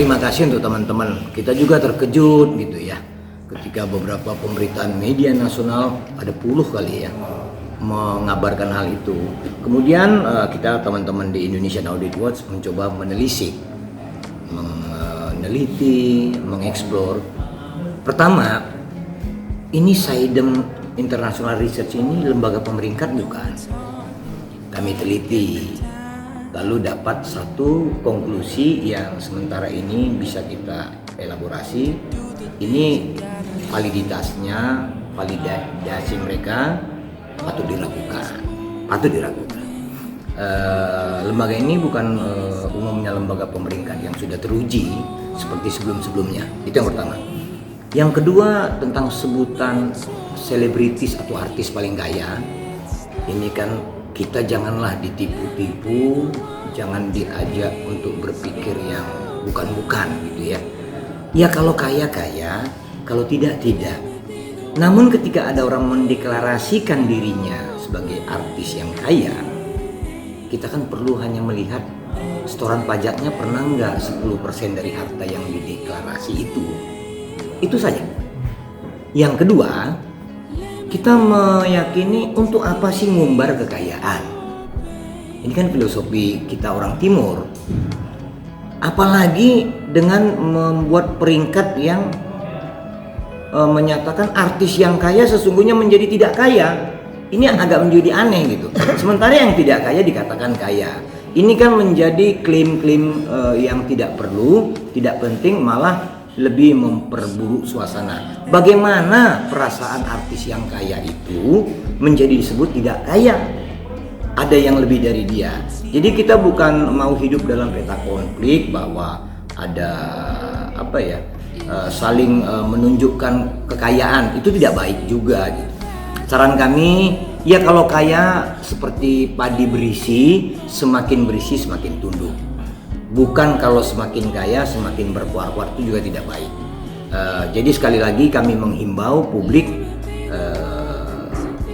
Terima kasih untuk teman-teman. Kita juga terkejut gitu ya, ketika beberapa pemberitaan media nasional ada puluh kali ya mengabarkan hal itu. Kemudian kita teman-teman di Indonesian Audit Watch mencoba meneliti, mengeksplor. Pertama, ini Saidem International Research ini lembaga pemeringkat bukan? Kami teliti, lalu dapat satu konklusi yang sementara ini bisa kita elaborasi. Ini validasi mereka patut diragukan. Lembaga ini bukan umumnya lembaga pemeringkat yang sudah teruji seperti sebelum-sebelumnya. Itu yang pertama. Yang kedua, tentang sebutan selebritis atau artis paling kaya. Ini kan kita janganlah ditipu-tipu, jangan diajak untuk berpikir yang bukan-bukan gitu ya. Ya kalau kaya, kalau tidak. Namun ketika ada orang mendeklarasikan dirinya sebagai artis yang kaya, kita kan perlu hanya melihat setoran pajaknya pernah nggak 10% dari harta yang dideklarasi itu. Itu saja. Yang kedua, kita meyakini untuk apa sih ngumbar kekayaan? Ini kan filosofi kita orang timur. Apalagi dengan membuat peringkat yang menyatakan artis yang kaya sesungguhnya menjadi tidak kaya. Ini agak menjadi aneh gitu. Sementara yang tidak kaya dikatakan kaya. Ini kan menjadi klaim-klaim yang tidak perlu, tidak penting, malah lebih memperburuk suasana. Bagaimana perasaan artis yang kaya itu menjadi disebut tidak kaya? Ada yang lebih dari dia. Jadi kita bukan mau hidup dalam peta konflik bahwa ada saling menunjukkan kekayaan. Itu tidak baik juga gitu. Saran kami, ya kalau kaya seperti padi berisi, semakin berisi semakin tunduk. Bukan kalau semakin kaya semakin berkuar-kuar, itu juga tidak baik. Jadi sekali lagi kami menghimbau publik,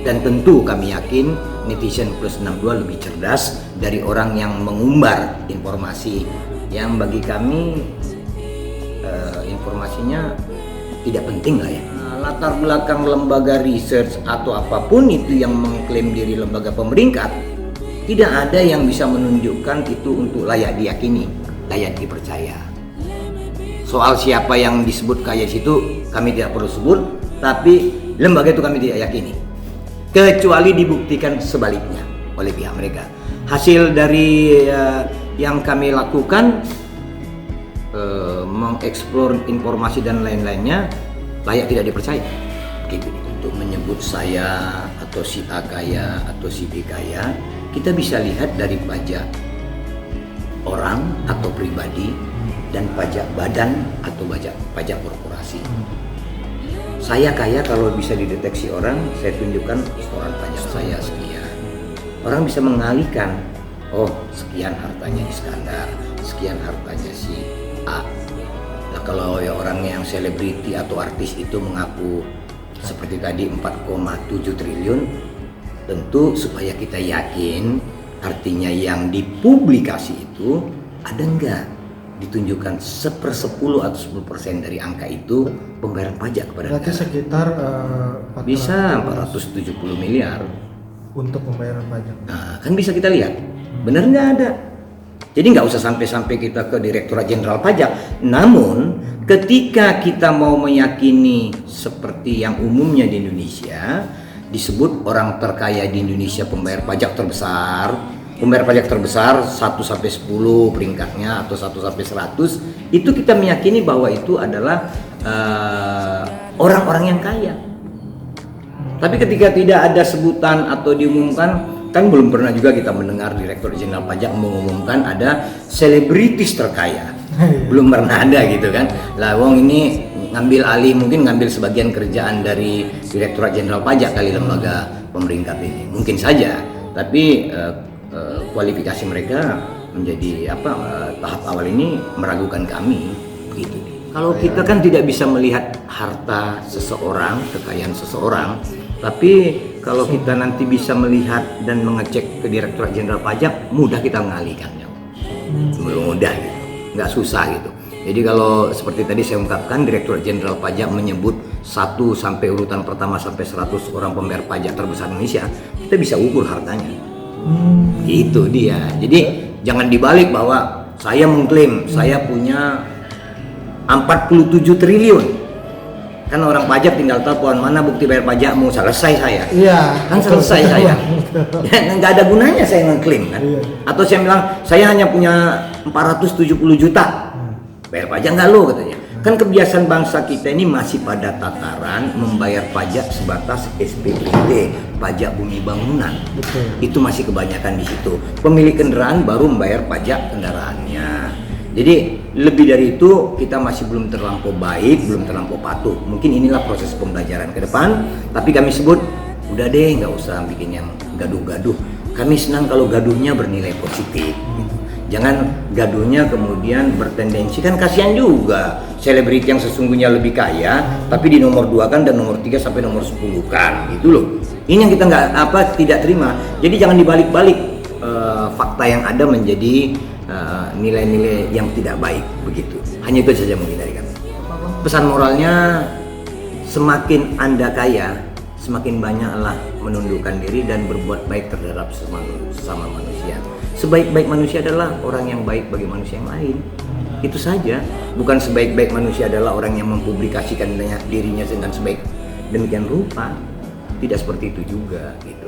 dan tentu kami yakin netizen plus 62 lebih cerdas dari orang yang mengumbar informasi yang bagi kami informasinya tidak penting lah ya. Latar belakang lembaga research atau apapun itu yang mengklaim diri lembaga pemeringkat, tidak ada yang bisa menunjukkan itu untuk layak diyakini, layak dipercaya. Soal siapa yang disebut kaya situ kami tidak perlu sebut, tapi lembaga itu kami tidak yakini. Kecuali dibuktikan sebaliknya oleh pihak mereka. Hasil dari yang kami lakukan, mengeksplor informasi dan lain-lainnya, layak tidak dipercaya. Gitu. Untuk menyebut saya atau si A kaya atau si B kaya, kita bisa lihat dari pajak orang atau pribadi dan pajak badan atau pajak korporasi. Saya kaya kalau bisa dideteksi orang, saya tunjukkan setoran pajak saya sekian. Orang bisa mengalihkan, oh sekian hartanya Iskandar, sekian hartanya si A. Nah kalau ya orang yang selebriti atau artis itu mengaku seperti tadi 4,7 triliun, tentu supaya kita yakin artinya yang dipublikasi itu ada enggak ditunjukkan 1/10 atau 10% dari angka itu pembayaran pajak kepada berarti negara. Sekitar Bisa 470 miliar untuk pembayaran pajak. Nah kan bisa kita lihat benar nggak ada. Jadi nggak usah sampai kita ke Direktorat Jenderal Pajak. Namun ketika kita mau meyakini seperti yang umumnya di Indonesia disebut orang terkaya di Indonesia pembayar pajak terbesar, 1 sampai 10 peringkatnya atau 1 sampai 100, itu kita meyakini bahwa itu adalah orang-orang yang kaya. Tapi ketika tidak ada sebutan atau diumumkan, kan belum pernah juga kita mendengar Direktur Jenderal Pajak mengumumkan ada selebritis terkaya. Belum pernah ada gitu kan. Lah wong ini ngambil alih, mungkin ngambil sebagian kerjaan dari Direktorat Jenderal Pajak kali lembaga pemeringkat ini. Mungkin saja, tapi kualifikasi mereka menjadi tahap awal ini meragukan kami gitu. Kalau kita kan tidak bisa melihat harta seseorang, kekayaan seseorang, tapi kalau kita nanti bisa melihat dan mengecek ke Direktorat Jenderal Pajak, mudah kita mengalihkannya. Belum mudah gitu, nggak susah gitu. Jadi kalau seperti tadi saya ungkapkan, Direktur Jenderal Pajak menyebut 1 sampai urutan pertama sampai 100 orang pembayar pajak terbesar Indonesia, kita bisa ukur hartanya. Itu dia. Jadi jangan dibalik bahwa saya mengklaim saya punya 47 triliun. Kan orang pajak tinggal telepon, mana bukti bayar pajakmu, selesai saya. Iya. Kan selesai saya. Nggak ada gunanya saya ngeklaim kan. Iya. Atau saya bilang saya hanya punya 470 juta. Bayar pajak nggak lo katanya. Kan kebiasaan bangsa kita ini masih pada tataran membayar pajak sebatas SPBT, pajak bumi bangunan. Betul. Itu masih kebanyakan di situ. Pemilik kendaraan baru membayar pajak kendaraannya. Jadi lebih dari itu kita masih belum terlampau baik, belum terlampau patuh. Mungkin inilah proses pembelajaran ke depan. Tapi kami sebut, udah deh nggak usah bikin yang gaduh-gaduh. Kami senang kalau gaduhnya bernilai positif. Jangan gaduhnya kemudian bertendensi, kan kasihan juga selebriti yang sesungguhnya lebih kaya tapi di nomor 2 kan dan nomor 3 sampai nomor 10 kan gitu loh. Ini yang kita tidak terima. Jadi jangan dibalik-balik fakta yang ada menjadi nilai-nilai yang tidak baik begitu. Hanya itu saja mungkin dari kami. Pesan moralnya, semakin Anda kaya, semakin banyaklah menundukkan diri dan berbuat baik terhadap sesama manusia. Sebaik-baik manusia adalah orang yang baik bagi manusia yang lain. Itu saja. Bukan sebaik-baik manusia adalah orang yang mempublikasikan dirinya dengan sebaik demikian rupa. Tidak seperti itu juga gitu.